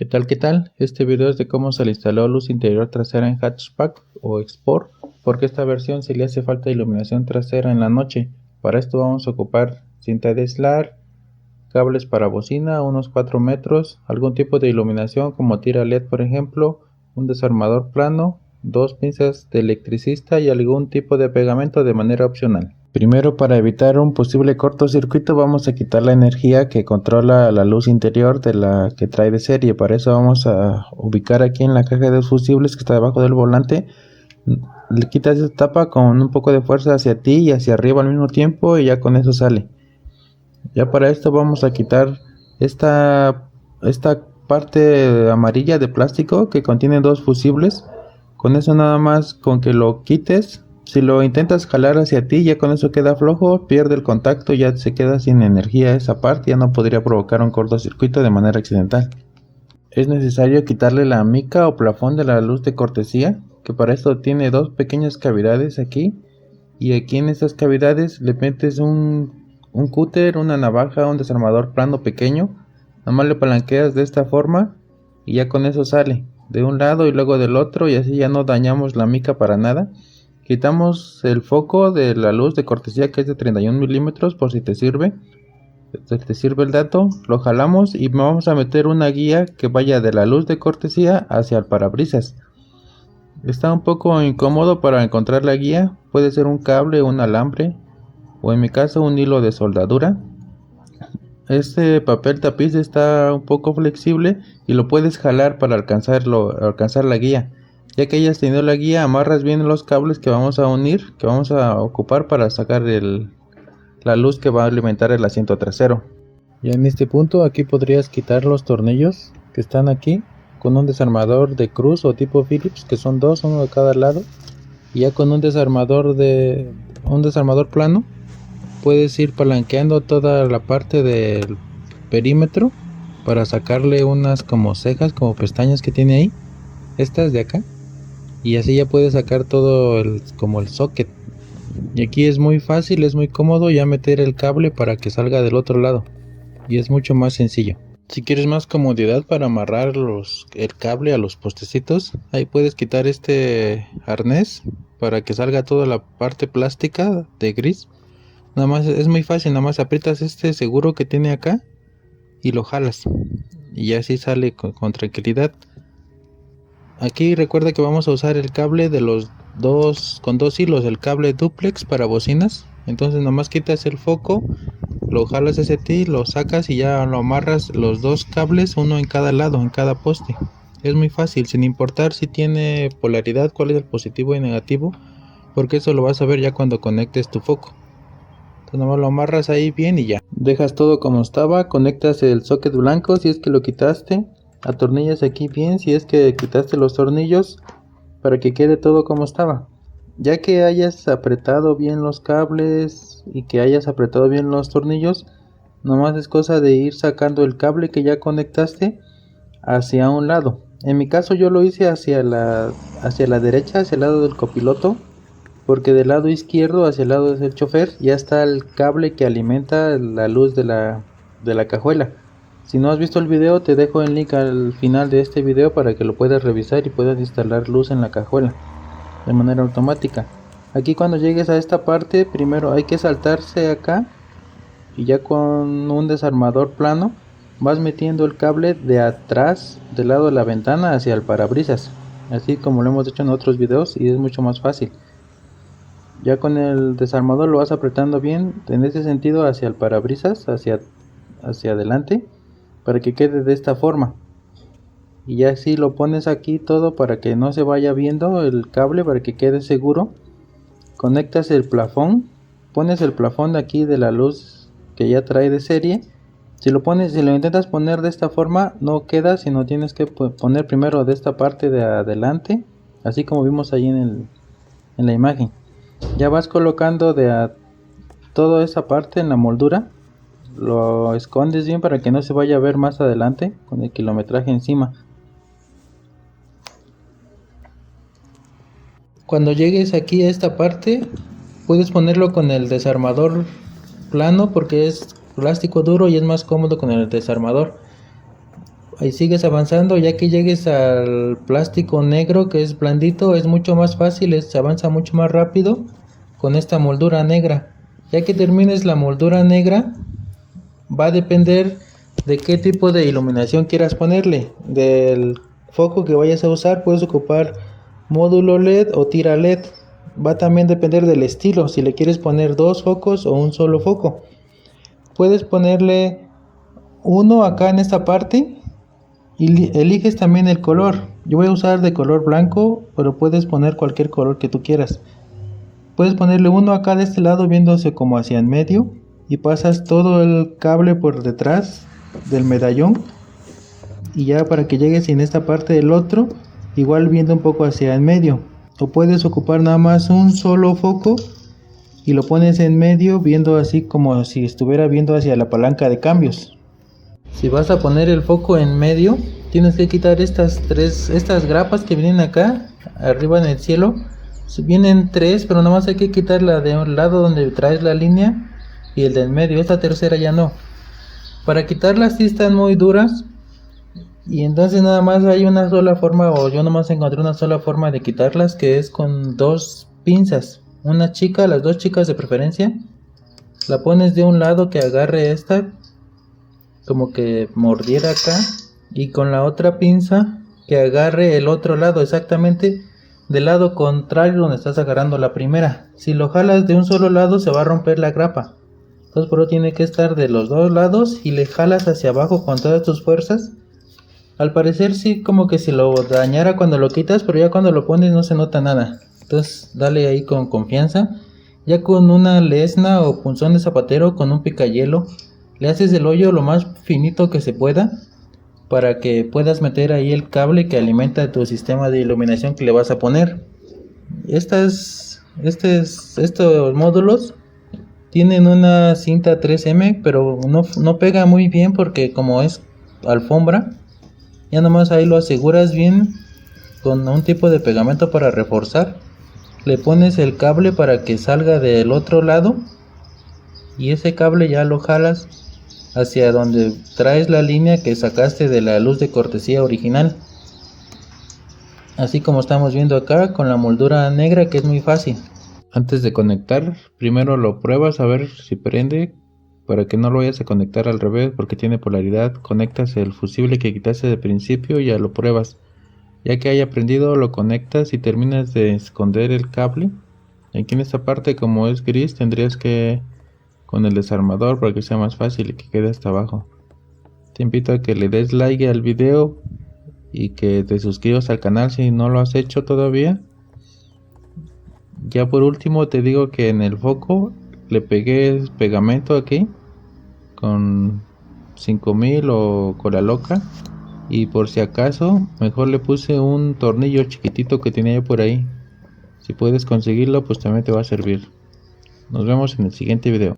¿Qué tal? ¿Qué tal? Este video es de cómo se le instaló luz interior trasera en hatchback o Export, porque esta versión sí le hace falta iluminación trasera en la noche. Para esto vamos a ocupar cinta de aislar, cables para bocina, unos 4 metros, algún tipo de iluminación como tira LED por ejemplo, un desarmador plano, dos pinzas de electricista y algún tipo de pegamento de manera opcional. Primero, para evitar un posible cortocircuito, vamos a quitar la energía que controla la luz interior de la que trae de serie. Para eso vamos a ubicar aquí en la caja de fusibles que está debajo del volante. Le quitas esta tapa con un poco de fuerza hacia ti y hacia arriba al mismo tiempo y ya con eso sale. Ya para esto vamos a quitar esta parte amarilla de plástico que contiene dos fusibles. Con eso nada más, con que lo quites, si lo intentas jalar hacia ti, ya con eso queda flojo, pierde el contacto, ya se queda sin energía esa parte, ya no podría provocar un cortocircuito de manera accidental. Es necesario quitarle la mica o plafón de la luz de cortesía, que para esto tiene dos pequeñas cavidades aquí, y aquí en estas cavidades le metes un cúter, una navaja, un desarmador plano pequeño, nada más le palanqueas de esta forma y ya con eso sale de un lado y luego del otro, y así ya no dañamos la mica para nada. Quitamos el foco de la luz de cortesía que es de 31 milímetros por si te sirve el dato. Lo jalamos y vamos a meter una guía que vaya de la luz de cortesía hacia el parabrisas. Está un poco incómodo para encontrar la guía, puede ser un cable, un alambre o en mi caso un hilo de soldadura. Este papel tapiz está un poco flexible y lo puedes jalar para alcanzar la guía. Ya que hayas tenido la guía, amarras bien los cables que vamos a unir, que vamos a ocupar para sacar la luz que va a alimentar el asiento trasero. Ya en este punto aquí podrías quitar los tornillos que están aquí con un desarmador de cruz o tipo Phillips, que son dos, uno de cada lado, y ya con un desarmador plano puedes ir palanqueando toda la parte del perímetro para sacarle unas como cejas, como pestañas que tiene ahí, estas de acá, y así ya puedes sacar todo como el socket. Y aquí es muy fácil, es muy cómodo ya meter el cable para que salga del otro lado, y es mucho más sencillo. Si quieres más comodidad para amarrar el cable a los postecitos, ahí puedes quitar este arnés para que salga toda la parte plástica de gris. Nada más es muy fácil, nada más aprietas este seguro que tiene acá y lo jalas y ya así sale con tranquilidad. Aquí recuerda que vamos a usar el cable de los con dos hilos, el cable duplex para bocinas. Entonces nada más quitas el foco, lo jalas hacia ti, lo sacas y ya lo amarras los dos cables, uno en cada lado, en cada poste. Es muy fácil, sin importar si tiene polaridad, cuál es el positivo y negativo, porque eso lo vas a ver ya cuando conectes tu foco. Entonces nomás lo amarras ahí bien y ya. Dejas todo como estaba, conectas el socket blanco si es que lo quitaste, atornillas aquí bien si es que quitaste los tornillos para que quede todo como estaba. Ya que hayas apretado bien los cables y que hayas apretado bien los tornillos, nomás es cosa de ir sacando el cable que ya conectaste hacia un lado. En mi caso yo lo hice hacia la derecha, hacia el lado del copiloto, porque del lado izquierdo hacia el lado del chofer ya está el cable que alimenta la luz de la cajuela. Si no has visto el video, te dejo el link al final de este video para que lo puedas revisar y puedas instalar luz en la cajuela de manera automática. Aquí cuando llegues a esta parte, primero hay que saltarse acá y ya con un desarmador plano vas metiendo el cable de atrás del lado de la ventana hacia el parabrisas, así como lo hemos hecho en otros videos, y es mucho más fácil. Ya con el desarmador lo vas apretando bien en ese sentido hacia el parabrisas, hacia adelante, para que quede de esta forma. Y ya así lo pones aquí todo para que no se vaya viendo el cable, para que quede seguro. Conectas el plafón, pones el plafón de aquí de la luz que ya trae de serie. Si lo intentas poner de esta forma no queda, sino tienes que poner primero de esta parte de adelante, así como vimos ahí en la imagen. Ya vas colocando toda esa parte en la moldura, lo escondes bien para que no se vaya a ver más adelante con el kilometraje encima. Cuando llegues aquí a esta parte, puedes ponerlo con el desarmador plano porque es plástico duro y es más cómodo con el desarmador. Ahí sigues avanzando, ya que llegues al plástico negro que es blandito, es mucho más fácil, se avanza mucho más rápido con esta moldura negra. Ya que termines la moldura negra, va a depender de qué tipo de iluminación quieras ponerle. Del foco que vayas a usar, puedes ocupar módulo LED o tira LED. Va a también depender del estilo, si le quieres poner dos focos o un solo foco. Puedes ponerle uno acá en esta parte y eliges también el color. Yo voy a usar de color blanco, pero puedes poner cualquier color que tú quieras. Puedes ponerle uno acá de este lado viéndose como hacia en medio y pasas todo el cable por detrás del medallón y ya para que llegues en esta parte del otro igual viendo un poco hacia en medio. O puedes ocupar nada más un solo foco y lo pones en medio viendo así como si estuviera viendo hacia la palanca de cambios. Si vas a poner el foco en medio, tienes que quitar estas grapas que vienen acá arriba en el cielo. Vienen tres, pero nada más hay que quitarla de un lado donde traes la línea y el del medio. Esta tercera ya no. Para quitarlas sí están muy duras y entonces nada más hay una sola forma, o yo nomás encontré una sola forma de quitarlas, que es con dos pinzas. Una chica, las dos chicas de preferencia, la pones de un lado que agarre esta, como que mordiera acá, y con la otra pinza que agarre el otro lado, exactamente del lado contrario donde estás agarrando la primera. Si lo jalas de un solo lado se va a romper la grapa, entonces por eso tiene que estar de los dos lados y le jalas hacia abajo con todas tus fuerzas. Al parecer sí, como que se lo dañara cuando lo quitas, pero ya cuando lo pones no se nota nada. Entonces dale ahí con confianza. Ya con una lesna o punzón de zapatero, con un picayelo, le haces el hoyo lo más finito que se pueda para que puedas meter ahí el cable que alimenta tu sistema de iluminación que le vas a poner. Estos módulos tienen una cinta 3M, pero no pega muy bien porque como es alfombra, ya nomás ahí lo aseguras bien con un tipo de pegamento para reforzar. Le pones el cable para que salga del otro lado y ese cable ya lo jalas hacia donde traes la línea que sacaste de la luz de cortesía original, así como estamos viendo acá con la moldura negra, que es muy fácil. Antes de conectar, primero lo pruebas a ver si prende, para que no lo vayas a conectar al revés porque tiene polaridad. Conectas el fusible que quitaste de principio y ya lo pruebas. Ya que haya prendido, lo conectas y terminas de esconder el cable. Aquí en esta parte, como es gris, tendrías que con el desarmador para que sea más fácil y que quede hasta abajo. Te invito a que le des like al video y que te suscribas al canal si no lo has hecho todavía. Ya por último te digo que en el foco le pegué pegamento aquí con 5000 o cola loca, y por si acaso mejor le puse un tornillo chiquitito que tenía yo por ahí. Si puedes conseguirlo, pues también te va a servir. Nos vemos en el siguiente video.